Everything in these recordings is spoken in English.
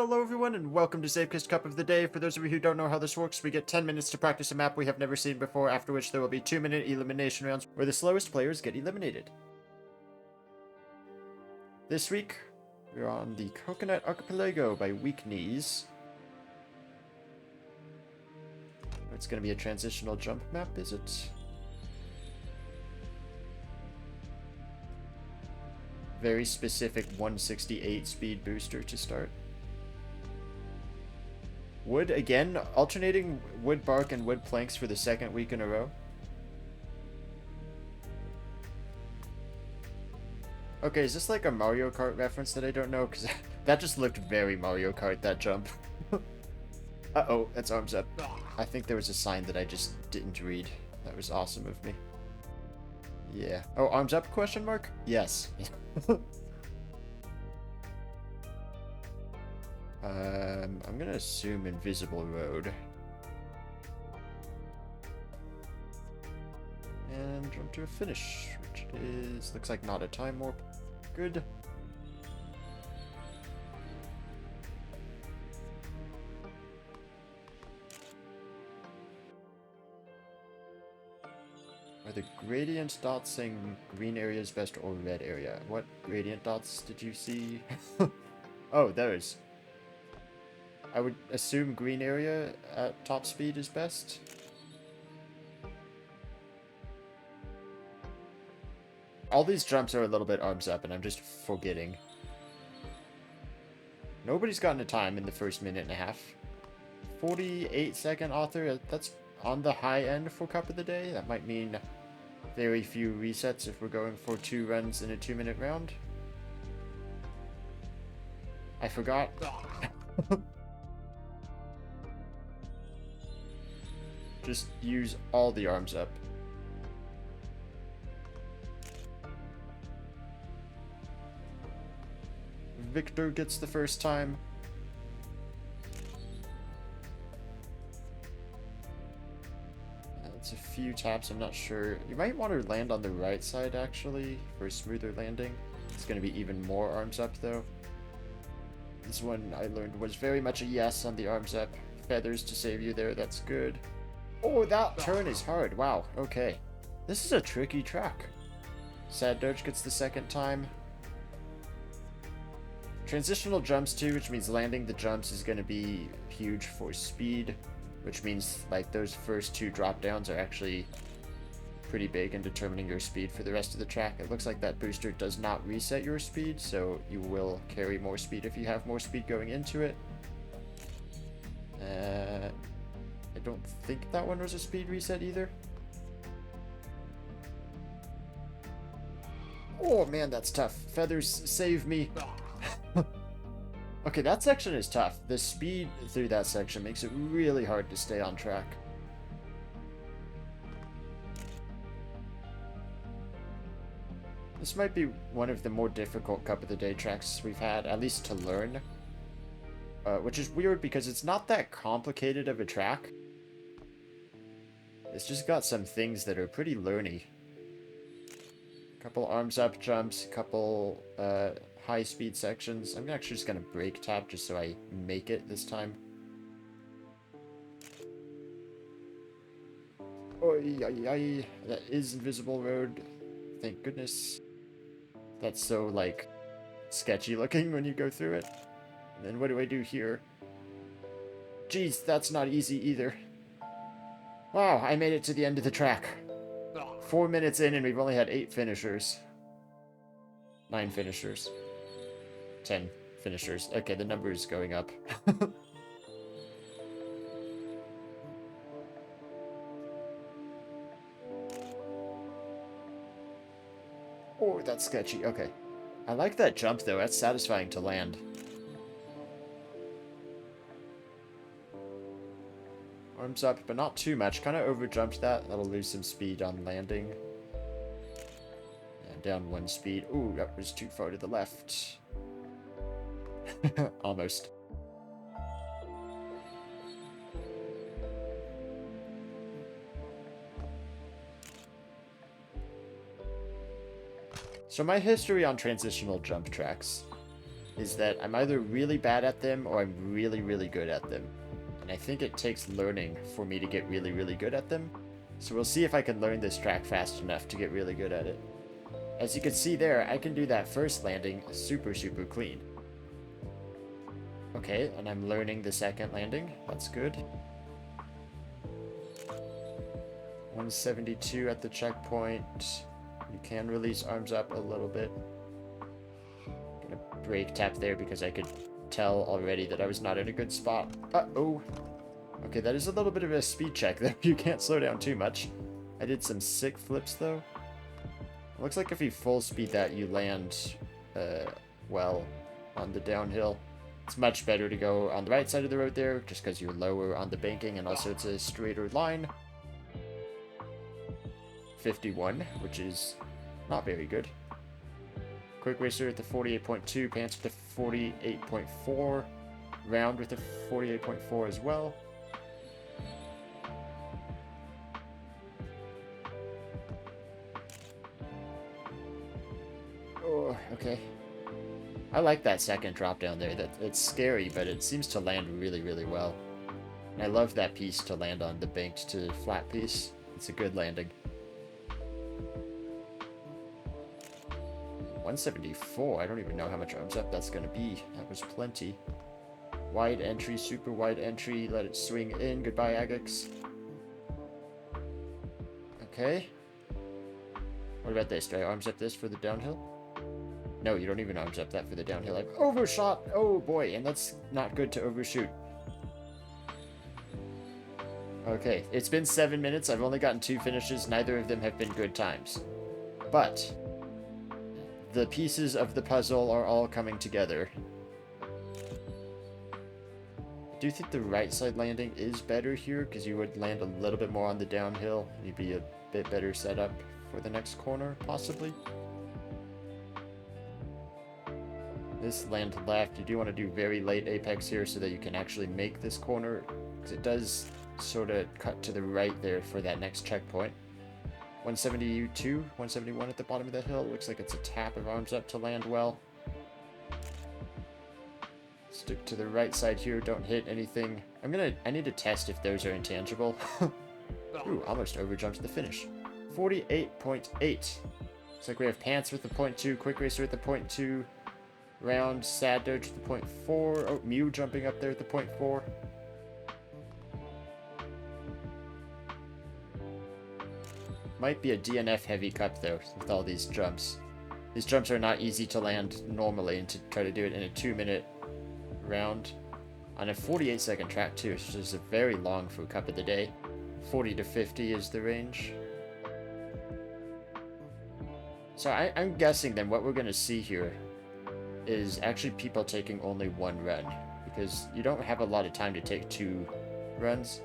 Hello everyone, and welcome to Zeepkist Cup of the Day. For those of you who don't know how this works, we get 10 minutes to practice a map we have never seen before, after which there will be 2-minute elimination rounds where the slowest players get eliminated. This week, we're on the Coconut Archipelago by Weak Knees. It's going to be a transitional jump map, is it? Very specific 168 speed booster to start. Wood again, alternating wood bark and wood planks for the second week in a row. Okay, is this like a Mario Kart reference that I don't know? Because that just looked very Mario Kart, that jump. Uh-oh, that's arms up. I think there was a sign that I just didn't read. That was awesome of me. Yeah. Oh, arms up, question mark? Yes. I'm gonna assume invisible road. And jump to a finish, which is, looks like not a time warp. Good. Are the gradient dots saying green area is best or red area? What gradient dots did you see? Oh, those. I would assume green area at top speed is best. All these jumps are a little bit arms up, and I'm just forgetting. Nobody's gotten a time in the first minute and a half. 48-second author, that's on the high end for Cup of the Day. That might mean very few resets if we're going for 2 runs in a 2-minute round. I forgot. Just use all the arms up. Victor gets the first time. That's a few taps, I'm not sure. You might want to land on the right side, actually, for a smoother landing. It's going to be even more arms up, though. This one, I learned, was very much a yes on the arms up. Feathers to save you there, that's good. Oh, that turn is hard. Wow, okay. This is a tricky track. Sad Doge gets the second time. Transitional jumps too, which means landing the jumps is going to be huge for speed, which means like those first 2 drop downs are actually pretty big in determining your speed for the rest of the track. It looks like that booster does not reset your speed, so you will carry more speed if you have more speed going into it. I don't think that one was a speed reset either. Oh man, that's tough. Feathers, save me. Okay, that section is tough. The speed through that section makes it really hard to stay on track. This might be one of the more difficult Cup of the Day tracks we've had, at least to learn. Which is weird because it's not that complicated of a track. It's just got some things that are pretty learny. Couple arms up jumps, couple high speed sections. I'm actually just gonna brake tap just so I make it this time. Oy, oy, oy. That is invisible road. Thank goodness. That's so, like, sketchy looking when you go through it. And then what do I do here? Jeez, that's not easy either. Wow, I made it to the end of the track. 4 minutes in and we've only had 8 finishers. 9 finishers. 10 finishers. Okay, the number is going up. Oh, that's sketchy. Okay. I like that jump, though. That's satisfying to land. Arms up, but not too much. Kind of overjumped that. That'll lose some speed on landing. And down 1 speed. Ooh, that was too far to the left. Almost. So my history on transitional jump tracks. is that I'm either really bad at them or I'm really, really good at them. And I think it takes learning for me to get really, really good at them. So we'll see if I can learn this track fast enough to get really good at it. As you can see there, I can do that first landing super, super clean. Okay, and I'm learning the second landing. That's good. 172 at the checkpoint. You can release arms up a little bit. Gonna brake tap there because I could tell already that I was not in a good spot. Uh-oh. Okay, that is a little bit of a speed check there. You can't slow down too much. I did some sick flips though. Looks like if you full speed that, you land well on the downhill. It's much better to go on the right side of the road there, just because you're lower on the banking, and also it's a straighter line. 51, which is not very good. Quick racer at the 48.2, pants with the 48.4, round with the 48.4 as well. Oh, okay. I like that second drop down there. It's scary, but it seems to land really, really well. And I love that piece to land on, the banked to flat piece. It's a good landing. 174. I don't even know how much arms up that's going to be. That was plenty. Wide entry, super wide entry. Let it swing in. Goodbye, Agix. Okay. What about this? Do I arms up this for the downhill? No, you don't even arms up that for the downhill. I've overshot. Oh boy, and that's not good to overshoot. Okay, it's been 7 minutes. I've only gotten 2 finishes. Neither of them have been good times. But the pieces of the puzzle are all coming together. I do think the right side landing is better here, because you would land a little bit more on the downhill, and you'd be a bit better set up for the next corner, possibly. This land left, you do want to do very late apex here so that you can actually make this corner, because it does sort of cut to the right there for that next checkpoint. 172, 171 at the bottom of the hill. Looks like it's a tap of arms up to land well. Stick to the right side here, don't hit anything. I need to test if those are intangible. Ooh, almost overjumped the finish. 48.8. Looks like we have pants with the 0.2, quick racer at the 0.2. Round, sad doge at the 0.4. Oh, Mew jumping up there at the 0.4. Might be a DNF heavy cup though, with all these jumps. These jumps are not easy to land normally, and to try to do it in a 2-minute round on a 48-second track too, which is very long for a cup of the day. 40 to 50 is the range. So I'm guessing then what we're going to see here is actually people taking only 1 run, because you don't have a lot of time to take 2 runs.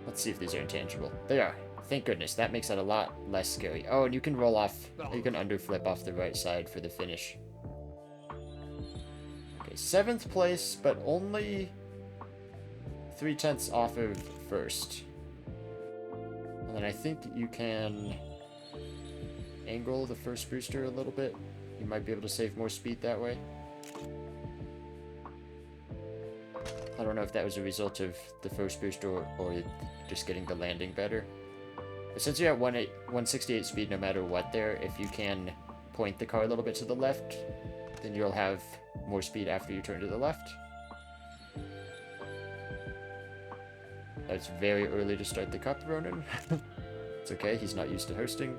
Let's see if these are intangible. They are. Thank goodness. That makes it a lot less scary. Oh, and you can roll off. You can underflip off the right side for the finish. Okay, 7th place, but only 3/10 off of first. And then I think you can angle the first booster a little bit. You might be able to save more speed that way. I don't know if that was a result of the first booster or just getting the landing better. But since you're at 168 speed no matter what there, if you can point the car a little bit to the left, then you'll have more speed after you turn to the left. It's very early to start the cup, Ronan. It's okay, he's not used to hosting.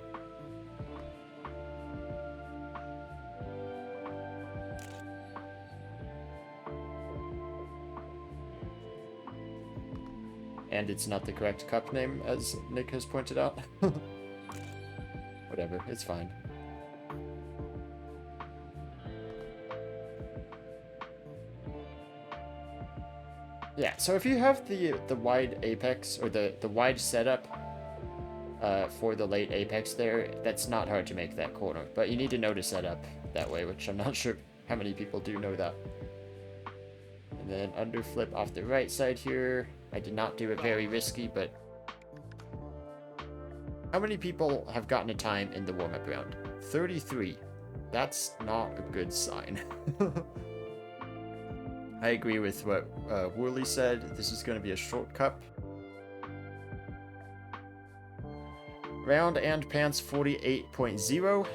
And it's not the correct cup name, as Nick has pointed out. Whatever, it's fine. Yeah, so if you have the wide apex, or the wide setup for the late apex there, that's not hard to make that corner. But you need to know to set up that way, which I'm not sure how many people do know that. And then underflip off the right side here. I did not do it very risky, but how many people have gotten a time in the warm-up round? 33. That's not a good sign. I agree with what Worley said. This is going to be a short cup. Round and Pants 48.0.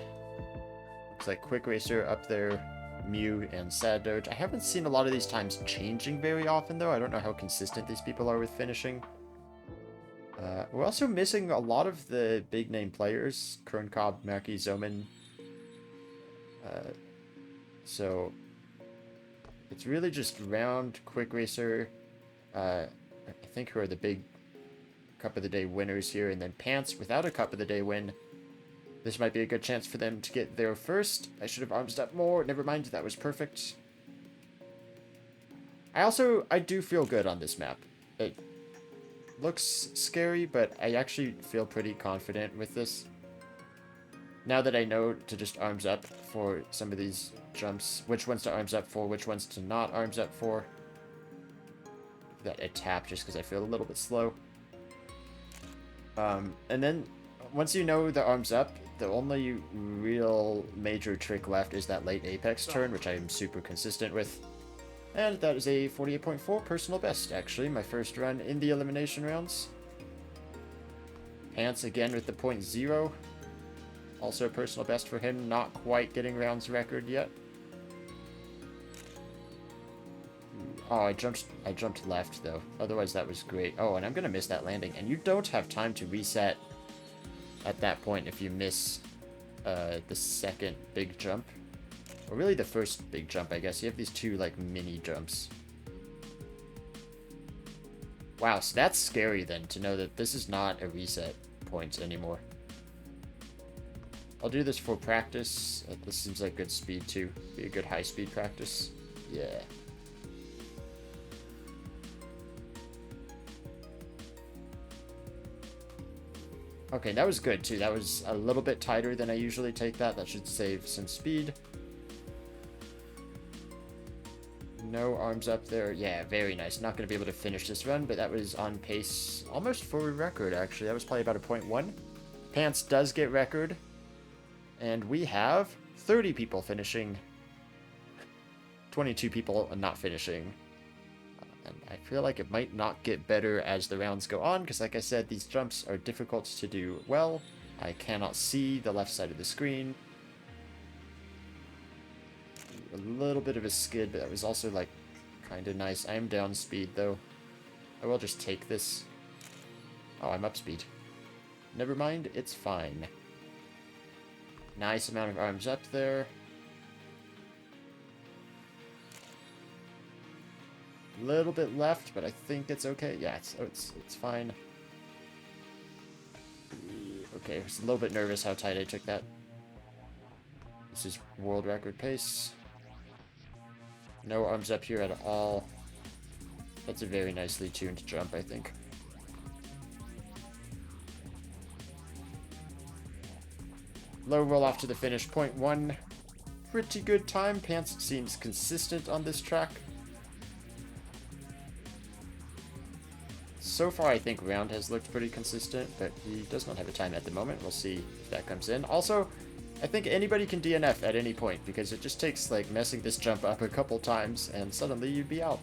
Looks like Quick Racer up there, Mew and Sad Doge. I haven't seen a lot of these times changing very often, though. I don't know how consistent these people are with finishing. We're also missing a lot of the big-name players. Kern Cobb, Maki, Zoman. So it's really just Round, Quick Racer, I think who are the big Cup of the Day winners here, and then Pants without a Cup of the Day win. This might be a good chance for them to get there first. I should have arms up more. Never mind, that was perfect. I do feel good on this map. It looks scary, but I actually feel pretty confident with this. Now that I know to just arms up for some of these jumps, which ones to arms up for, which ones to not arms up for. That a tap just because I feel a little bit slow. And then once you know the arms up, the only real major trick left is that late apex turn, which I am super consistent with. And that is a 48.4 personal best, actually, my first run in the elimination rounds. Pants again with the .0. Also a personal best for him, not quite getting rounds record yet. Oh, I jumped left, though. Otherwise, that was great. Oh, and I'm going to miss that landing. And you don't have time to reset at that point if you miss the second big jump. Or really the first big jump, I guess. You have these two, like, mini jumps. Wow, so that's scary, then, to know that this is not a reset point anymore. I'll do this for practice. This seems like good speed, too. Be a good high-speed practice. Yeah. Okay, that was good, too. That was a little bit tighter than I usually take that. That should save some speed. No arms up there. Yeah, very nice. Not going to be able to finish this run, but that was on pace almost for a record, actually. That was probably about a .1. Pants does get record. And we have 30 people finishing. 22 people not finishing. And I feel like it might not get better as the rounds go on, because like I said, these jumps are difficult to do well. I cannot see the left side of the screen. A little bit of a skid, but that was also, like, kind of nice. I am down speed, though. I will just take this. Oh, I'm up speed. Never mind, it's fine. Nice amount of arms up there. Little bit left, but I think it's okay. Yeah, it's fine. Okay, I was a little bit nervous how tight I took that. This is world record pace. No arms up here at all. That's a very nicely tuned jump, I think. Low roll off to the finish, .1. Pretty good time. Pants seems consistent on this track. So far, I think Round has looked pretty consistent, but he does not have a time at the moment. We'll see if that comes in. Also, I think anybody can DNF at any point, because it just takes, like, messing this jump up a couple times, and suddenly you'd be out.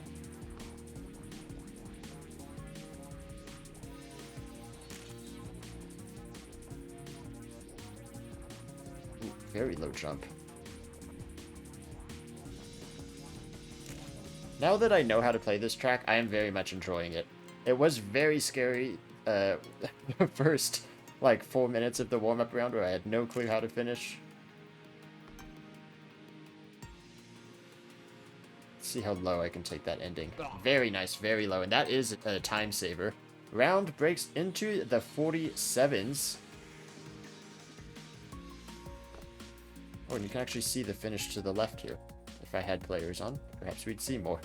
Ooh, very low jump. Now that I know how to play this track, I am very much enjoying it. It was very scary the first, like, 4 minutes of the warm-up round where I had no clue how to finish. Let's see how low I can take that ending. Very nice, very low, and that is a time saver. Round breaks into the 47s. Oh, and you can actually see the finish to the left here. If I had players on, perhaps we'd see more.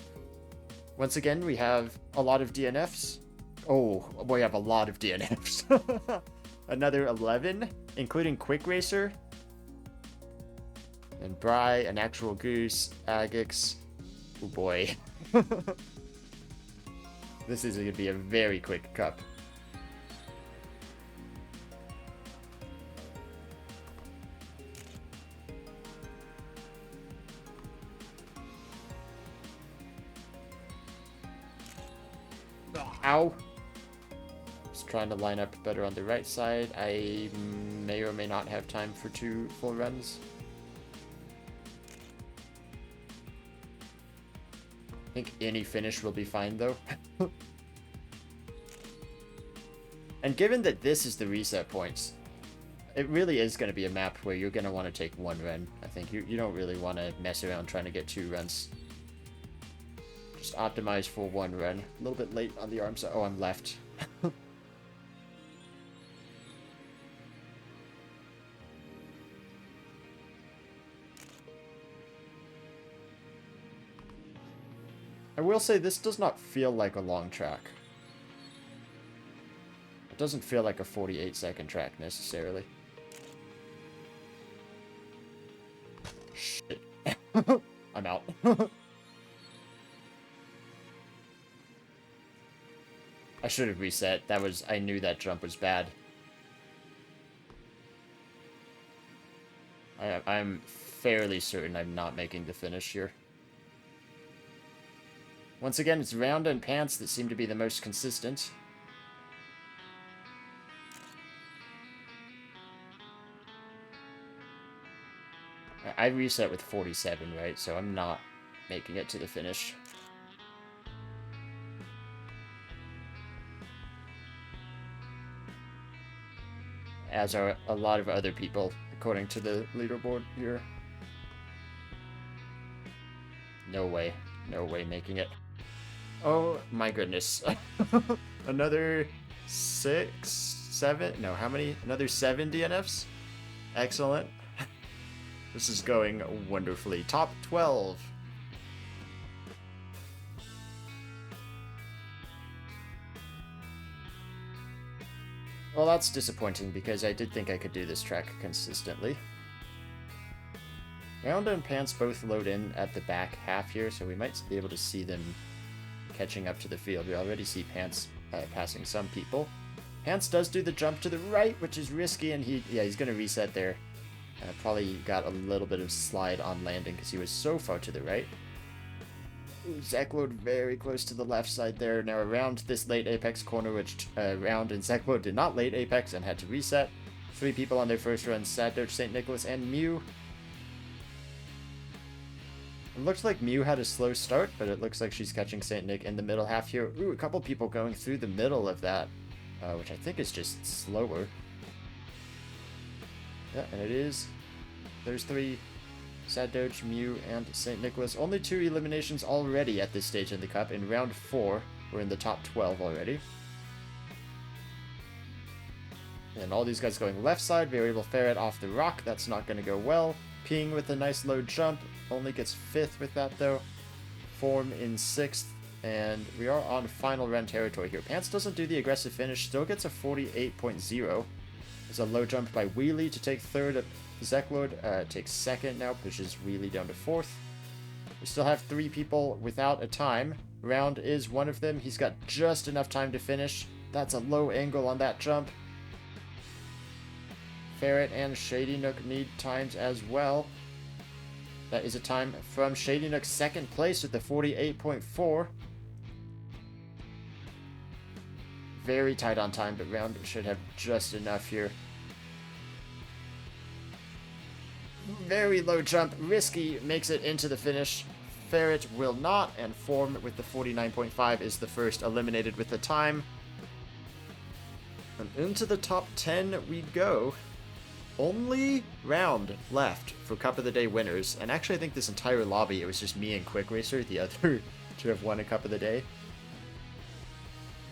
Once again, we have a lot of DNFs. Oh, we have a lot of DNFs. Another 11, including Quick Racer. And Bry, an actual Goose, Agix. Oh boy. This is going to be a very quick cup. Ow! Just trying to line up better on the right side. I may or may not have time for 2 full runs. I think any finish will be fine, though. And given that this is the reset points, it really is going to be a map where you're going to want to take 1 run. I think you don't really want to mess around trying to get 2 runs. Just optimize for 1 run. A little bit late on the arm side. Oh, I'm left. I will say this does not feel like a long track. It doesn't feel like a 48-second track necessarily. Shit. I'm out. I should have reset. I knew that jump was bad. I'm fairly certain I'm not making the finish here. Once again, it's Round and Pants that seem to be the most consistent. I reset with 47, right? So I'm not making it to the finish. As are a lot of other people, according to the leaderboard here. No way. No way making it. Oh my goodness. Another 6, 7? No, how many? Another 7 DNFs? Excellent. This is going wonderfully. Top 12. Well, that's disappointing because I did think I could do this track consistently. Round and Pants both load in at the back half here, so we might be able to see them catching up to the field. We already see Pants passing some people. Pants does do the jump to the right, which is risky, and he's going to reset there. Probably got a little bit of slide on landing because he was so far to the right. Ooh, Zeklod very close to the left side there. Now around this late apex corner, which Round and Zeklod did not late apex and had to reset. 3 people on their first run, Sad Doge, St. Nicholas, and Mew. It looks like Mew had a slow start, but it looks like she's catching St. Nick in the middle half here. Ooh, a couple people going through the middle of that, which I think is just slower. Yeah, and it is. There's 3. Sad Doge, Mew, and St. Nicholas. Only 2 eliminations already at this stage in the cup. In round 4, we're in the top 12 already. And all these guys going left side. Variable Ferret off the rock. That's not going to go well. Ping with a nice low jump. Only gets 5th with that, though. Form in 6th. And we are on final run territory here. Pants doesn't do the aggressive finish. Still gets a 48.0. There's a low jump by Wheelie to take 3rd. Zeklod takes 2nd now, pushes Wheelie down to 4th. We still have 3 people without a time. Round is one of them. He's got just enough time to finish. That's a low angle on that jump. Ferret and Shady Nook need times as well. That is a time from Shady Nook's 2nd place with the 48.4. Very tight on time, but Round should have just enough here. Very low jump, risky, makes it into the finish. Ferret will not, and Form with the 49.5 is the first eliminated with the time. And into the top 10 we go. Only Round left for Cup of the Day winners, and actually I think this entire lobby, it was just me and Quick Racer, the other to have won a Cup of the Day.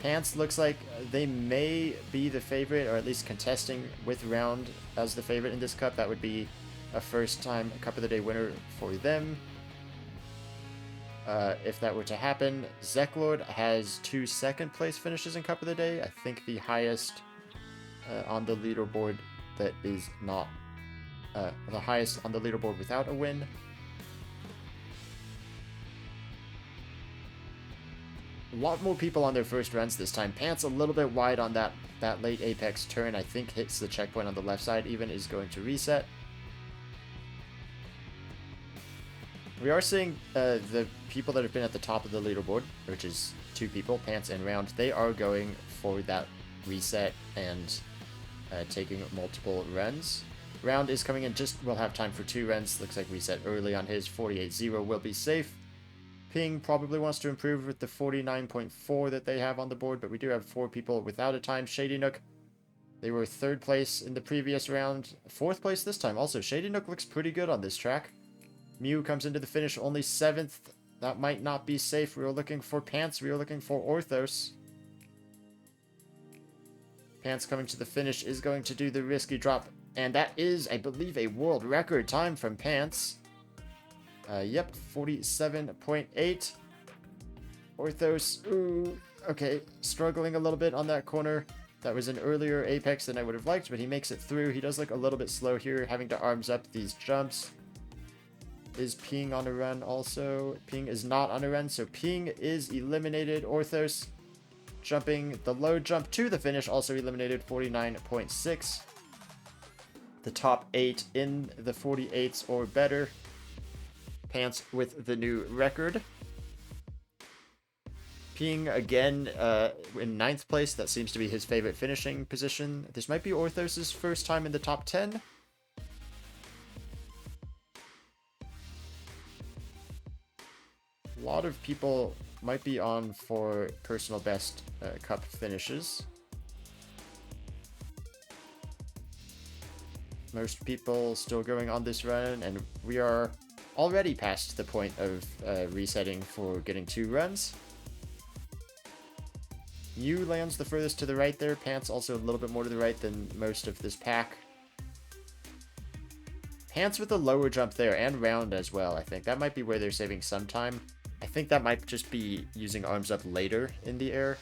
Pants looks like they may be the favorite, or at least contesting with Round as the favorite in this cup. That would be a first-time Cup of the Day winner for them. If that were to happen, Zeklod has 2 second-place finishes in Cup of the Day. I think the highest on the leaderboard that is not the highest on the leaderboard without a win. A lot more people on their first runs this time. Pants a little bit wide on that late apex turn. I think hits the checkpoint on the left side. Even is going to reset. We are seeing the people that have been at the top of the leaderboard, which is 2 people, Pants and Round, they are going for that reset and taking multiple runs. Round is coming in will have time for 2 runs. Looks like reset early on his 48-0 will be safe. Ping probably wants to improve with the 49.4 that they have on the board, but we do have 4 people without a time. Shady Nook, they were 3rd place in the previous round, 4th place this time. Also, Shady Nook looks pretty good on this track. Mew comes into the finish only 7th. That might not be safe. We were looking for Pants. We were looking for Orthos. Pants coming to the finish is going to do the risky drop. And that is, I believe, a world record time from Pants. Yep, 47.8. Orthos, ooh, okay, struggling a little bit on that corner. That was an earlier apex than I would have liked, but he makes it through. He does look a little bit slow here, having to arms up these jumps. Is Ping on a run also? Ping is not on a run, so Ping is eliminated. Orthos jumping the low jump to the finish, also eliminated, 49.6. The top 8 in the 48s or better. Pants with the new record. Ping again in 9th place. That seems to be his favorite finishing position. This might be Orthos' first time in the top 10. A lot of people might be on for personal best cup finishes. Most people still going on this run, and we are already past the point of resetting for getting 2 runs. Mew lands the furthest to the right there. Pants also a little bit more to the right than most of this pack. Pants with a lower jump there, and Round as well, I think. That might be where they're saving some time. I think that might just be using arms up later in the air.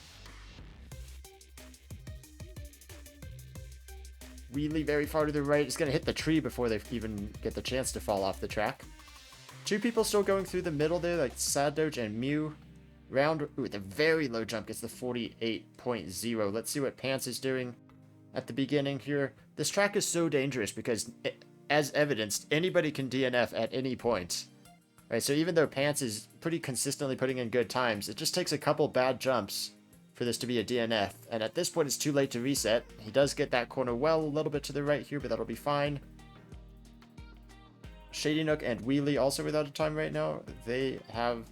Wheelie very far to the right. It's going to hit the tree before they even get the chance to fall off the track. 2 people still going through the middle there, like Sad Doge and Mew. Round with a very low jump gets the 48.0. Let's see what Pants is doing at the beginning here. This track is so dangerous because, as evidenced, anybody can DNF at any point. Right, so even though Pants is pretty consistently putting in good times, it just takes a couple bad jumps for this to be a DNF. And at this point, it's too late to reset. He does get that corner well a little bit to the right here, but that'll be fine. Shady Nook and Wheelie also without a time right now. They have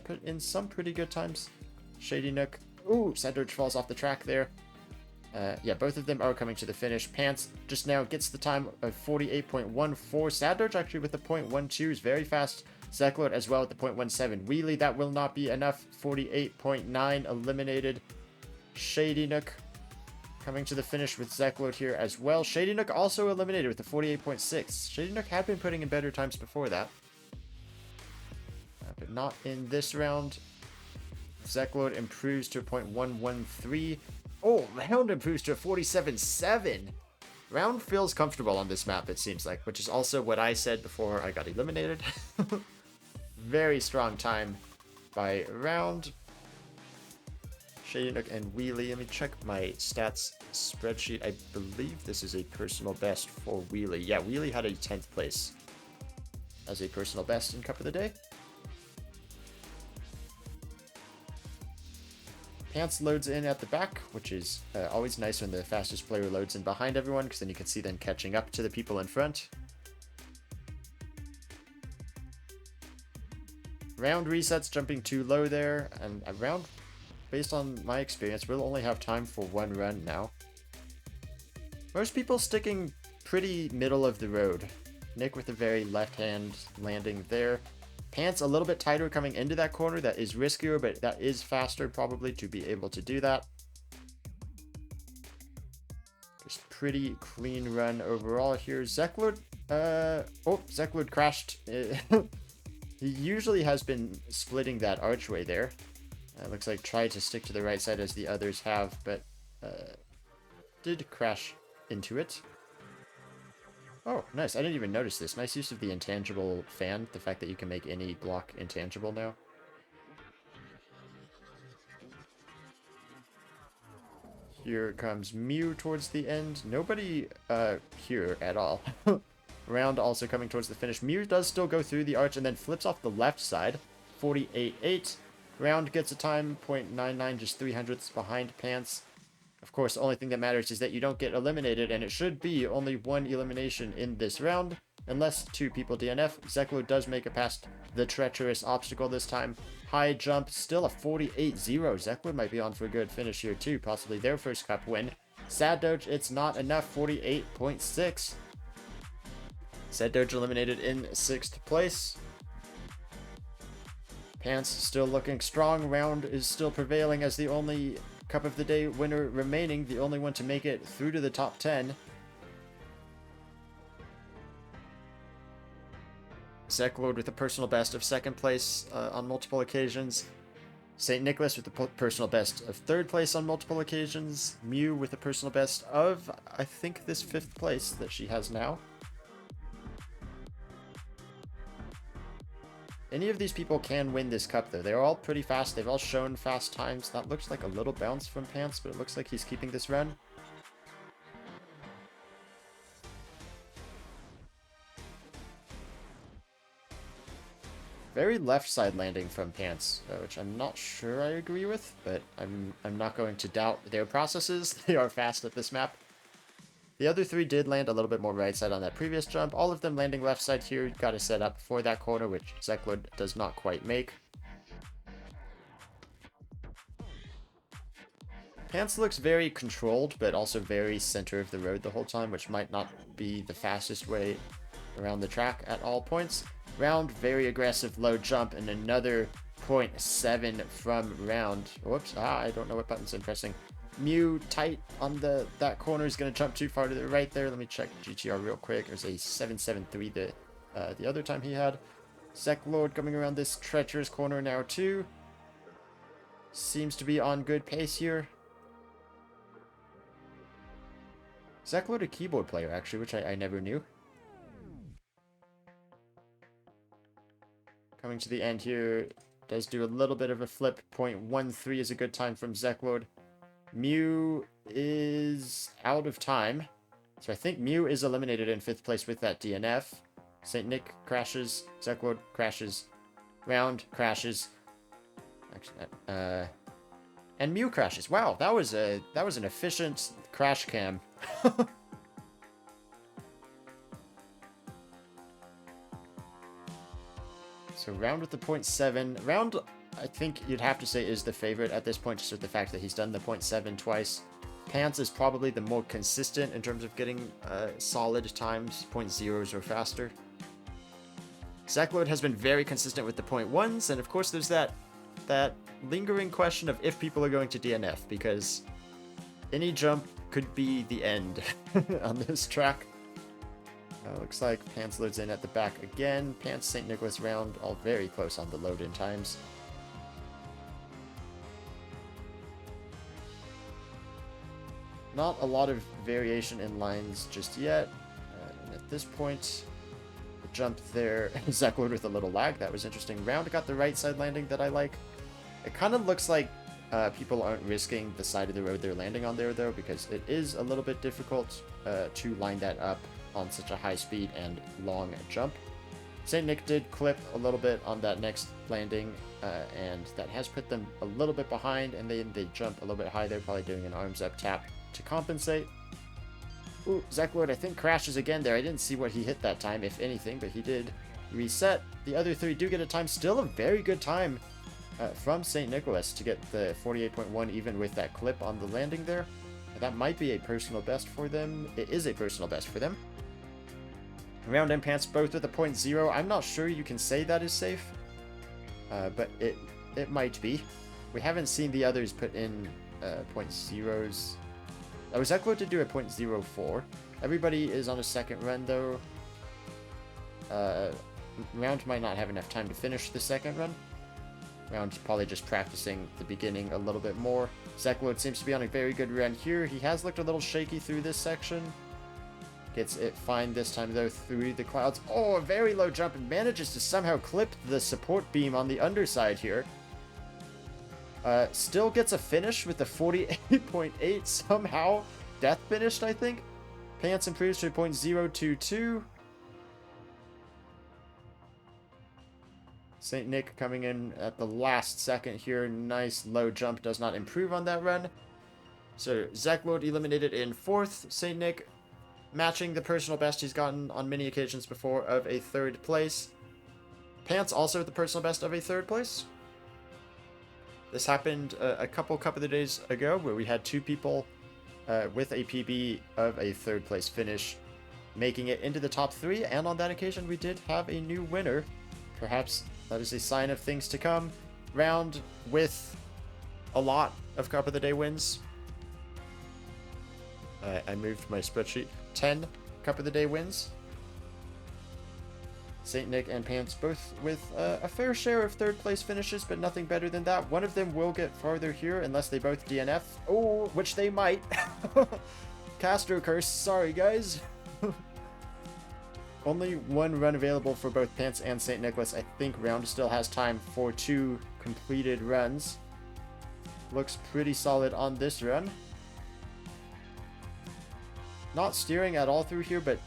put in some pretty good times. Shady Nook. Ooh, Sandurge falls off the track there. Yeah, both of them are coming to the finish. Pants just now gets the time of 48.14. Sandurge actually with the 0.12 is very fast. Zeklord as well with the 0.17. Wheelie, that will not be enough. 48.9 eliminated. Shady Nook coming to the finish with Zeklord here as well. Shady Nook also eliminated with the 48.6. Shady Nook had been putting in better times before that. But not in this round. Zeklord improves to a 0.113. Oh, Round improves to a 47.7. Round feels comfortable on this map, it seems like, which is also what I said before I got eliminated. Very strong time by Round. Shady Nook and Wheelie. Let me check my stats spreadsheet. I believe this is a personal best for Wheelie. Yeah, Wheelie had a 10th place as a personal best in Cup of the Day. Pants loads in at the back, which is always nice when the fastest player loads in behind everyone, because then you can see them catching up to the people in front. Round resets jumping too low there, and Round, based on my experience, we'll only have time for 1 run now. Most people sticking pretty middle of the road. Nick with a very left-hand landing there. Pants a little bit tighter coming into that corner. That is riskier, but that is faster probably to be able to do that. Just pretty clean run overall here. Zeklord, Zeklord crashed. He usually has been splitting that archway there. Looks like tried to stick to the right side as the others have, but did crash into it. Oh, nice. I didn't even notice this. Nice use of the intangible fan. The fact that you can make any block intangible now. Here comes Mew towards the end. Nobody here at all. Round also coming towards the finish. Mew does still go through the arch and then flips off the left side. 48.8. Round gets a time, 0.99, just 0.03 behind Pants. Of course, the only thing that matters is that you don't get eliminated, and it should be only one elimination in this round, unless 2 people DNF. Zeklo does make it past the treacherous obstacle this time. High jump, still a 48-0. Zeklo might be on for a good finish here too, possibly their first cup win. Sad Doge, it's not enough, 48.6. Sad Doge eliminated in 6th place. Pants still looking strong. Round is still prevailing as the only Cup of the Day winner remaining, the only one to make it through to the top 10. Zeklord with a personal best of 2nd place on multiple occasions. St. Nicholas with the personal best of 3rd place on multiple occasions. Mew with a personal best of, I think, this 5th place that she has now. Any of these people can win this cup, though. They're all pretty fast. They've all shown fast times. That looks like a little bounce from Pants, but it looks like he's keeping this run. Very left side landing from Pants, which I'm not sure I agree with, but I'm not going to doubt their processes. They are fast at this map. The other 3 did land a little bit more right side on that previous jump. All of them landing left side here. Got to set up for that corner, which Zeklord does not quite make. Pants looks very controlled, but also very center of the road the whole time, which might not be the fastest way around the track at all points. Round, very aggressive low jump, and another 0.7 from Round. Whoops, I don't know what buttons I'm pressing. Mew tight on that corner is going to jump too far to the right there. Let me check GTR real quick. There's a 7.73 the other time he had. Zeklord coming around this treacherous corner now too. Seems to be on good pace here. Zeklord a keyboard player actually, which I never knew. Coming to the end here, does do a little bit of a flip. 0.13 is a good time from Zeklord. Mew is out of time. So I think Mew is eliminated in 5th place with that DNF. St. Nick crashes. Zeklord crashes. Round crashes. Actually, and Mew crashes. Wow, that was an efficient crash cam. So Round with the 0.7. Round, I think you'd have to say, is the favorite at this point, just with the fact that he's done the 0.7 twice. Pants is probably the more consistent in terms of getting solid times, 0.0s or faster. Zeklord has been very consistent with the 0.1s, and of course there's that lingering question of if people are going to DNF, because any jump could be the end on this track. Looks like Pants loads in at the back again. Pants, St. Nicholas, Round, all very close on the load-in times. Not a lot of variation in lines just yet. And at this point, the jump there, Zeklord with a little lag. That was interesting. Round got the right side landing that I like. It kind of looks like people aren't risking the side of the road they're landing on there, though, because it is a little bit difficult to line that up on such a high speed and long jump. St. Nick did clip a little bit on that next landing, and that has put them a little bit behind, and then they jump a little bit high. They're probably doing an arms up tap to compensate. Ooh, Zeklord, I think, crashes again there. I didn't see what he hit that time, if anything, but he did reset. The other 3 do get a time. Still a very good time from St. Nicholas to get the 48.1, even with that clip on the landing there. That might be a personal best for them. It is a personal best for them. Round and Pants both with a 0.0. I'm not sure you can say that is safe, but it might be. We haven't seen the others put in 0.0s. I was Zeklord to do a 0.04. Everybody is on a second run, though. Round might not have enough time to finish the second run. Round's probably just practicing the beginning a little bit more. Zeklord seems to be on a very good run here. He has looked a little shaky through this section. Gets it fine this time, though, through the clouds. Oh, a very low jump, and manages to somehow clip the support beam on the underside here. Still gets a finish with the 48.8 somehow. Death finished, I think. Pants improves to 0.022. St. Nick coming in at the last second here. Nice low jump, does not improve on that run. So Zach World eliminated in 4th. St. Nick matching the personal best he's gotten on many occasions before of a 3rd place. Pants also the personal best of a 3rd place. This happened a couple of the days ago where we had 2 people with a PB of a 3rd place finish, making it into the top 3, and on that occasion we did have a new winner. Perhaps that is a sign of things to come. Round with a lot of Cup of the Day wins. I moved my spreadsheet. 10 Cup of the Day wins. St. Nick and Pants both with a fair share of 3rd place finishes, but nothing better than that. One of them will get farther here unless they both DNF. Oh, which they might. Castro curse. Sorry, guys. Only 1 run available for both Pants and St. Nicholas. I think Round still has time for 2 completed runs. Looks pretty solid on this run. Not steering at all through here, but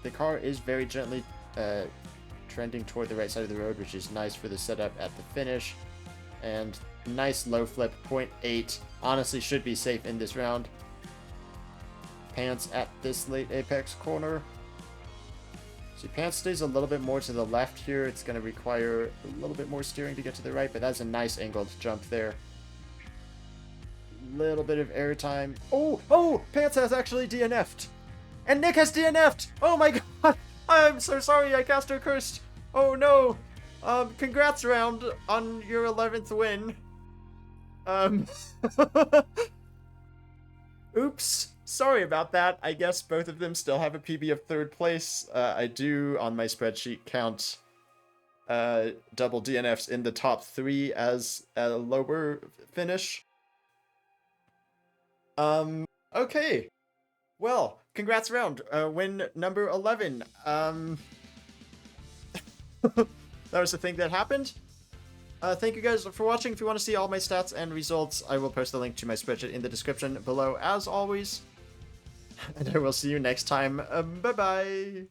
the car is very gently trending toward the right side of the road, which is nice for the setup at the finish. And nice low flip, 0.8. Honestly, should be safe in this round. Pants at this late apex corner. See, Pants stays a little bit more to the left here. It's going to require a little bit more steering to get to the right, but that's a nice angled jump there. Little bit of airtime. Oh, Pants has actually DNF'd. And Nick has DNF'd. Oh my god. I'm so sorry, I cast her cursed. Oh no. Congrats, Round, on your 11th win. Oops. Sorry about that. I guess both of them still have a PB of 3rd place. I do, on my spreadsheet, count double DNFs in the top 3 as a lower finish. Okay. Well, congrats, Round. Win number 11. That was the thing that happened. Thank you guys for watching. If you want to see all my stats and results, I will post a link to my spreadsheet in the description below, as always. And I will see you next time. Bye-bye.